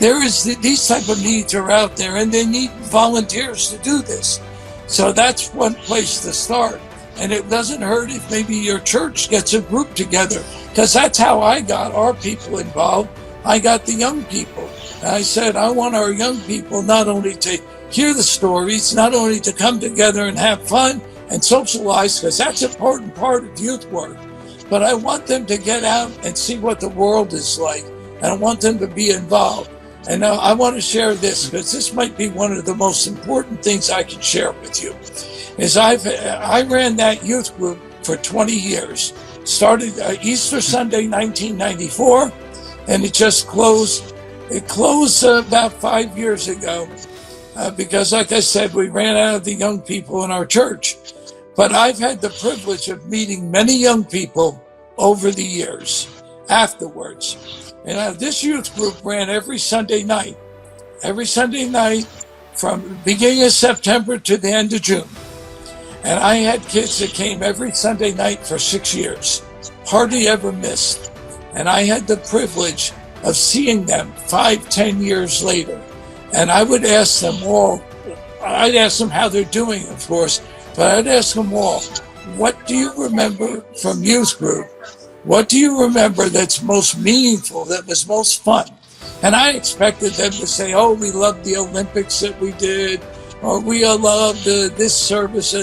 these type of needs are out there, and they need volunteers to do this. So that's one place to start. And it doesn't hurt if maybe your church gets a group together, because that's how I got our people involved. I got the young people. I said, I want our young people not only to hear the stories, not only to come together and have fun and socialize, because that's an important part of youth work, but I want them to get out and see what the world is like. And I want them to be involved. And now I want to share this, because this might be one of the most important things I can share with you. Is I ran that youth group for 20 years. Started Easter Sunday, 1994, and it just closed. It closed about 5 years ago because, like I said, we ran out of the young people in our church. But I've had the privilege of meeting many young people over the years afterwards. And this youth group ran every Sunday night from the beginning of September to the end of June. And I had kids that came every Sunday night for 6 years, hardly ever missed. And I had the privilege of seeing them 5-10 years later. And I would ask them all, I'd ask them how they're doing, of course, but I'd ask them all, what do you remember from youth group? What do you remember that's most meaningful, that was most fun? And I expected them to say, oh, we loved the Olympics that we did, or we loved this service.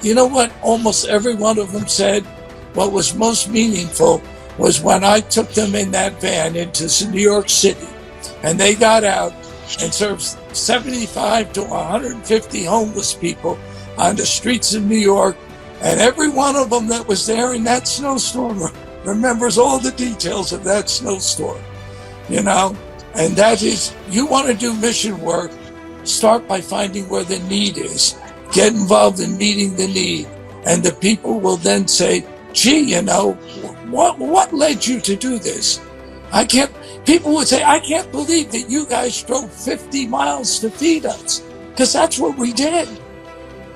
You know what? Almost every one of them said what was most meaningful was when I took them in that van into New York City, and they got out and served 75 to 150 homeless people on the streets of New York. And every one of them that was there in that snowstorm remembers all the details of that snowstorm, you know? And that is, you want to do mission work, start by finding where the need is. Get involved in meeting the need. And the people will then say, gee, you know, what led you to do this? People would say, I can't believe that you guys drove 50 miles to feed us. Because that's what we did.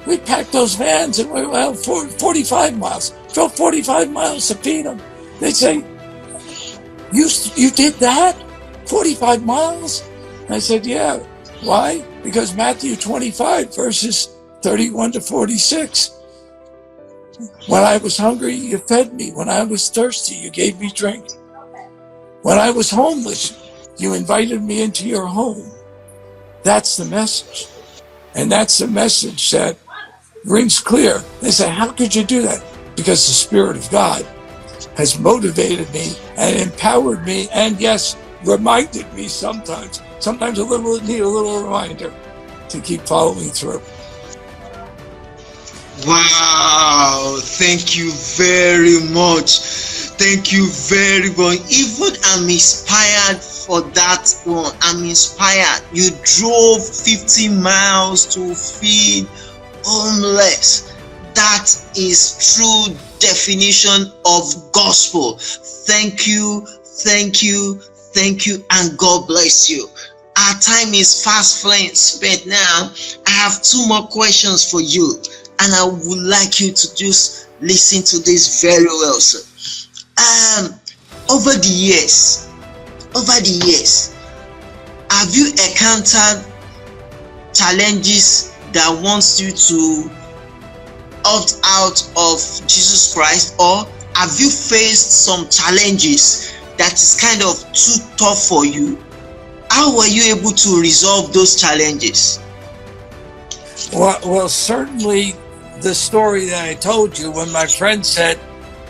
We packed those vans and we went 45 miles, drove 45 miles to feed them. They'd say, you did that? 45 miles? And I said, yeah. Why? Because Matthew 25, verses 31 to 46. When I was hungry, you fed me. When I was thirsty, you gave me drink. When I was homeless, you invited me into your home. That's the message. And that's the message that rings clear. They say, how could you do that? Because the Spirit of God has motivated me and empowered me, and yes, reminded me sometimes need a little reminder to keep following through. Wow, thank you very much. Thank you very much. Even I'm inspired for that one. I'm inspired. You drove 50 miles to feed homeless. That is true definition of gospel. Thank you, thank you, thank you, and God bless you. Our time is fast spent now. I have 2 more questions for you, and I would like you to just listen to this very well, sir. Over the years, have you encountered challenges that wants you to opt out of Jesus Christ, or have you faced some challenges that is kind of too tough for you? How were you able to resolve those challenges? Well, certainly the story that I told you when my friend said,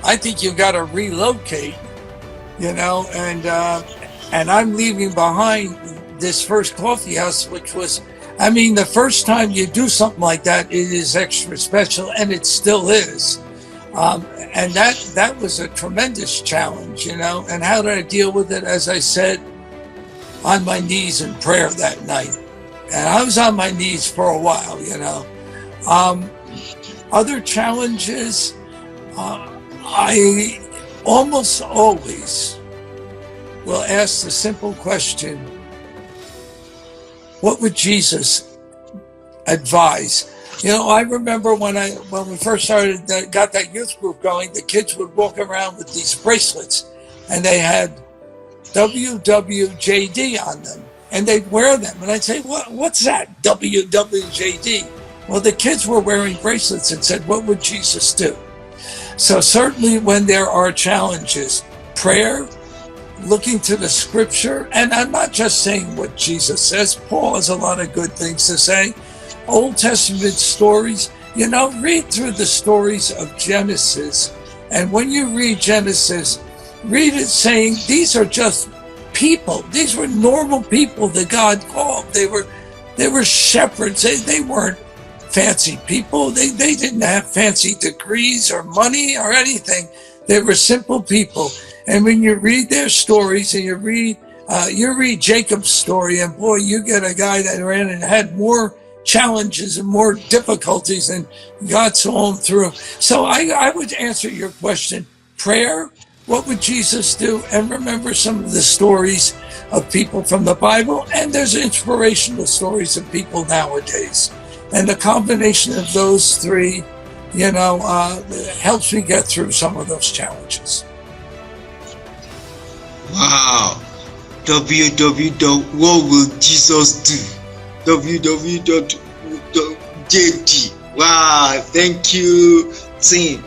I think you've got to relocate, you know, and I'm leaving behind this first coffee house, which was, I mean, the first time you do something like that, it is extra special, and it still is. And that was a tremendous challenge, you know. And how did I deal with it? As I said, on my knees in prayer that night. And I was on my knees for a while, you know. Other challenges, I almost always will ask the simple question, what would Jesus advise? You know, I remember when we first started, got that youth group going, the kids would walk around with these bracelets, and they had WWJD on them. and they'd wear them. And I'd say, what's that? WWJD. Well, the kids were wearing bracelets and said, what would Jesus do? So certainly when there are challenges, prayer, looking to the scripture, and I'm not just saying what Jesus says. Paul has a lot of good things to say. Old Testament stories, read through the stories of Genesis. And when you read Genesis, read it saying these are just people. These were normal people that God called. They were shepherds. They weren't fancy people. They didn't have fancy degrees or money or anything. They were simple people. And when you read their stories and you read Jacob's story, and boy, you get a guy that ran and had more challenges and more difficulties, and God saw him through. So I would answer your question, prayer, what would Jesus do? And remember some of the stories of people from the Bible, and there's inspirational stories of people nowadays. And the combination of those three, helps me get through some of those challenges. Wow. What will Jesus do? www.jd. Wow, thank you, team.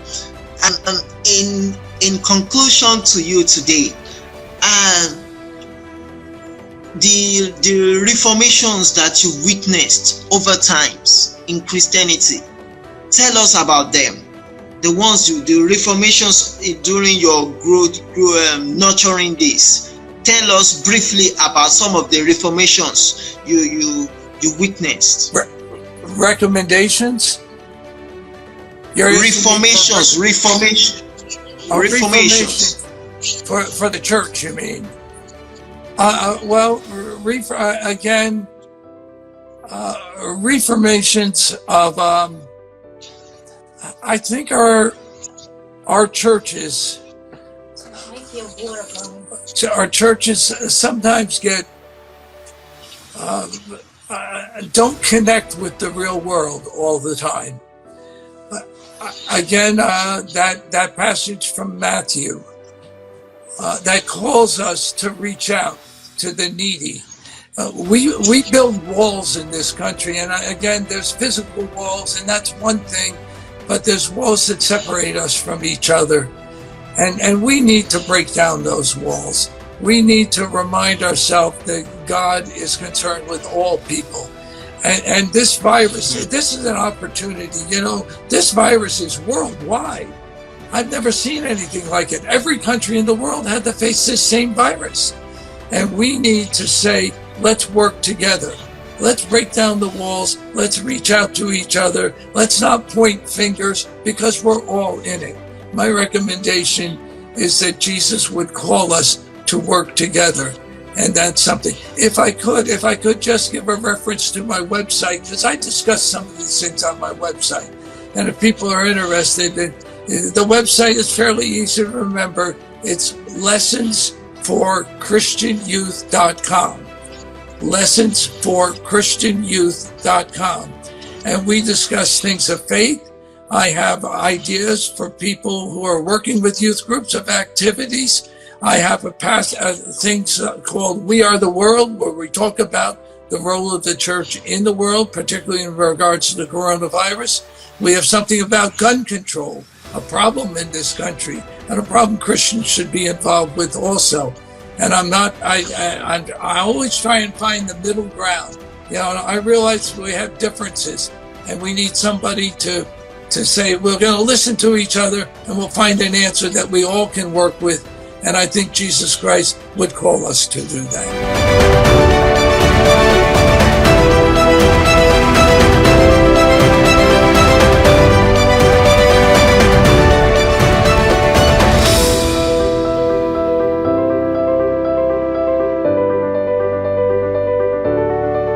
And in conclusion to you today, the reformations that you witnessed over times in Christianity, tell us about them. The reformations during your growth, nurturing this. Tell us briefly about some of the reformations you witnessed. Recommendations? Reformations. For the church, you mean? Reformations of I think our churches sometimes get don't connect with the real world all the time. Again, that passage from Matthew that calls us to reach out to the needy. We build walls in this country, and again, there's physical walls, and that's one thing, but there's walls that separate us from each other, and we need to break down those walls. We need to remind ourselves that God is concerned with all people. And this virus, this is an opportunity. This virus is worldwide. I've never seen anything like it. Every country in the world had to face this same virus. And we need to say, let's work together. Let's break down the walls. Let's reach out to each other. Let's not point fingers, because we're all in it. My recommendation is that Jesus would call us to work together. And that's something. If I could just give a reference to my website, because I discuss some of these things on my website. And if people are interested, the website is fairly easy to remember. It's lessonsforchristianyouth.com. lessonsforchristianyouth.com. And we discuss things of faith. I have ideas for people who are working with youth groups of activities. I have things called We Are the World, where we talk about the role of the church in the world, particularly in regards to the coronavirus. We have something about gun control, a problem in this country, and a problem Christians should be involved with also. And I always try and find the middle ground. I realize we have differences, and we need somebody to say, we're going to listen to each other, and we'll find an answer that we all can work with. And I think Jesus Christ would call us to do that.